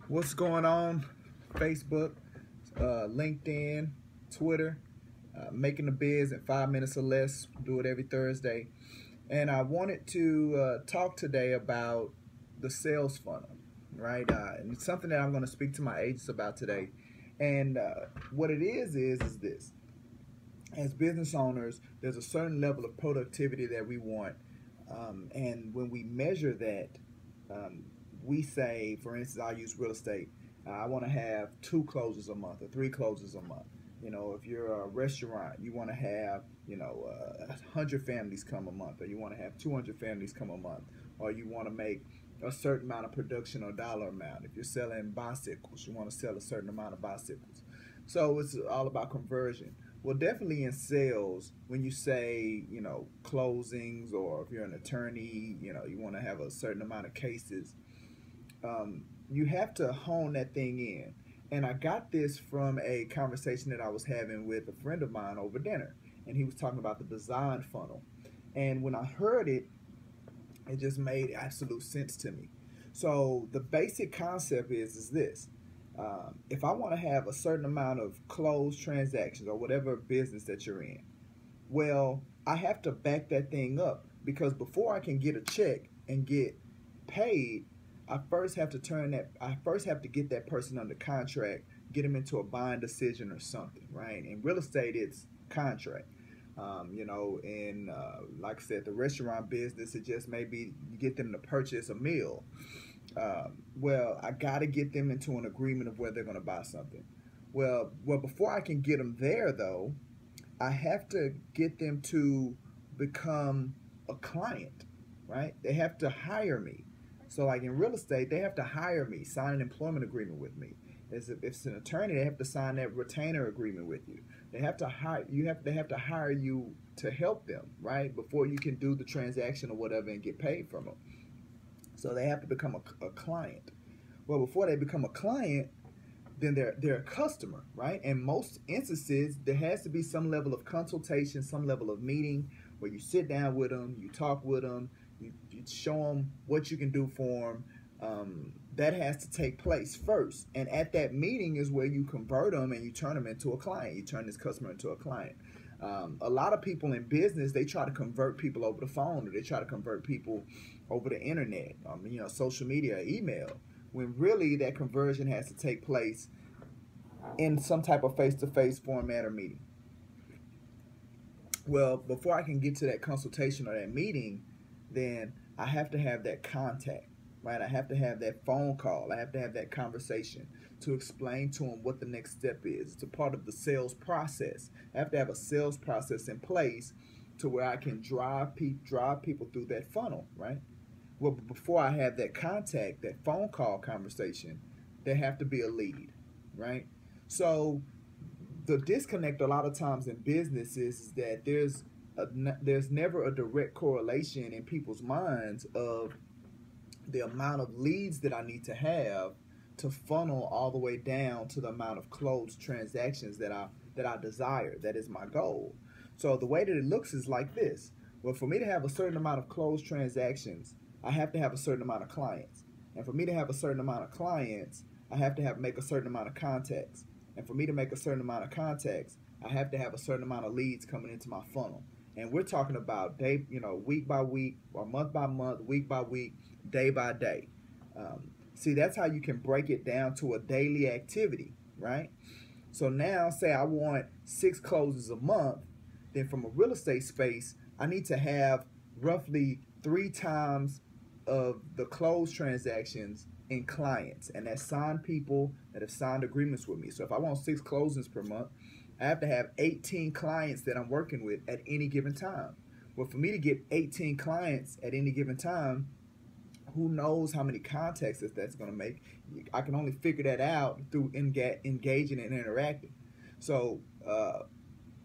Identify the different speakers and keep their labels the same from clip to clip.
Speaker 1: What's going on? Facebook, LinkedIn, Twitter, making the biz in 5 minutes or less. Do it every Thursday. And I wanted to talk today about the sales funnel, right? And it's something that I'm going to speak to my agents about today. And what it is this. As business owners, there's a certain level of productivity that we want. And when we measure that, um, we say, for instance, I'll use real estate. I want to have 2 closes a month or 3 closes a month. You know, if you're a restaurant, you want to have, 100 families come a month, or you want to have 200 families come a month, or you want to make a certain amount of production or dollar amount. If you're selling bicycles, you want to sell a certain amount of bicycles. So it's all about conversion. Well, definitely in sales, when you say, closings, or if you're an attorney, you want to have a certain amount of cases, you have to hone that thing in. And I got this from a conversation that I was having with a friend of mine over dinner. And he was talking about the design funnel. And when I heard it, it just made absolute sense to me. So the basic concept is this. If I want to have a certain amount of closed transactions or whatever business that you're in, well, I have to back that thing up, because before I can get a check and get paid, I first have to get that person under contract, get them into a buying decision or something, right? In real estate, it's contract. In like I said, the restaurant business, it just may be you get them to purchase a meal. Well, I got to get them into an agreement of where they're going to buy something. Well, before I can get them there, though, I have to get them to become a client, right? They have to hire me. So, like in real estate, they have to hire me, sign an employment agreement with me. If it's an attorney, they have to sign that retainer agreement with you. They have to hire you. They have to hire you to help them, right? Before you can do the transaction or whatever and get paid from them. So they have to become a client. Well, before they become a client, then they're a customer, right? In most instances, there has to be some level of consultation, some level of meeting where you sit down with them, you talk with them, you show them what you can do for them. That has to take place first. And at that meeting is where you convert them and you turn them into a client. You turn this customer into a client. A lot of people in business, they try to convert people over the phone, or they try to convert people over the internet, social media, email, when really that conversion has to take place in some type of face-to-face format or meeting. Well, before I can get to that consultation or that meeting, then I have to have that contact, right? I have to have that phone call. I have to have that conversation to explain to them what the next step is. It's a part of the sales process. I have to have a sales process in place to where I can drive people through that funnel, right? Well, before I have that contact, that phone call conversation, there have to be a lead, right? So the disconnect a lot of times in business is that there's never a direct correlation in people's minds of the amount of leads that I need to have to funnel all the way down to the amount of closed transactions that I desire. That is my goal. So the way that it looks is like this. Well, for me to have a certain amount of closed transactions, I have to have a certain amount of clients. And for me to have a certain amount of clients, I have to make a certain amount of contacts. And for me to make a certain amount of contacts, I have to have a certain amount of leads coming into my funnel. And we're talking about week by week, or month by month, week by week, day by day. See, that's how you can break it down to a daily activity, right? So now, say I want 6 closes a month, then from a real estate space, I need to have roughly 3 times of the closed transactions in clients, and that's signed people that have signed agreements with me. So if I want 6 closings per month, I have to have 18 clients that I'm working with at any given time. Well, for me to get 18 clients at any given time, who knows how many contacts that's going to make? I can only figure that out through engaging and interacting. So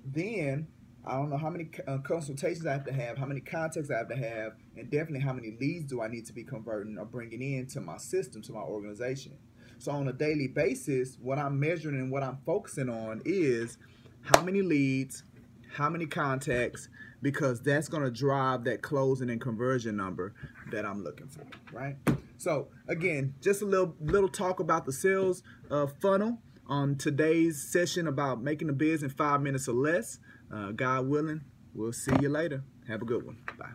Speaker 1: then I don't know how many consultations I have to have, how many contacts I have to have, and definitely how many leads do I need to be converting or bringing into my system, to my organization. So on a daily basis, what I'm measuring and what I'm focusing on is how many leads, how many contacts, because that's going to drive that closing and conversion number that I'm looking for, right? So again, just a little talk about the sales funnel on today's session about making the biz in 5 minutes or less. God willing, we'll see you later. Have a good one. Bye.